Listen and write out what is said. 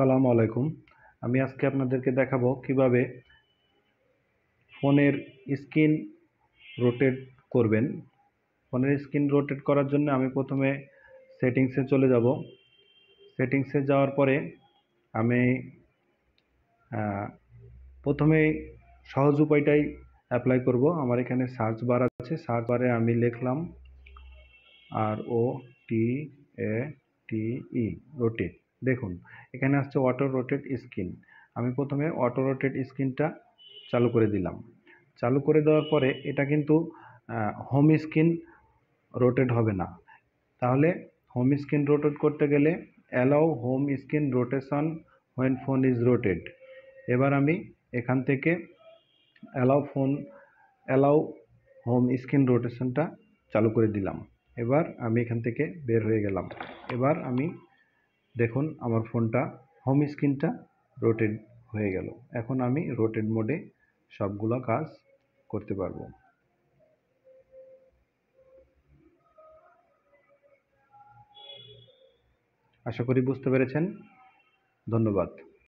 আসসালামু আলাইকুম। আমি আজকে আপনাদেরকে দেখাবো কিভাবে ফোনের স্ক্রিন রোটেট করবেন। ফোনের স্ক্রিন রোটেট করার জন্য আমি প্রথমে সেটিংসে চলে যাব। সেটিংসে যাওয়ার পরে আমি প্রথমেই সহজ উপায়টাই অ্যাপ্লাই করব। আমার এখানে সার্চ বার আছে, সার্চ বারে আমি লিখলাম ROTATE রোটেট। দেখুন এখানে আসছে অটো রোটেট স্ক্রিন। আমি প্রথমে অটো রোটেট স্ক্রিনটা চালু করে দিলাম। চালু করে দেওয়ার পরে এটা কিন্তু হোম স্ক্রিন রোটেট হবে না। তাহলে হোম স্ক্রিন রোটেট করতে গেলে allow home screen rotation when phone is rotate. এবার আমি এখান থেকে অ্যালাউ হোম স্ক্রিন রোটেশনটা চালু করে দিলাম। এবার আমি এখান থেকে বের হয়ে গেলাম। এবার আমি দেখুন আমার ফোনটা হোম স্ক্রিনটা রোটেট হয়ে গেল। এখন আমি রোটেট মোডে সবগুলো কাজ করতে পারবো। আশা করি বুঝতে পেরেছেন। ধন্যবাদ।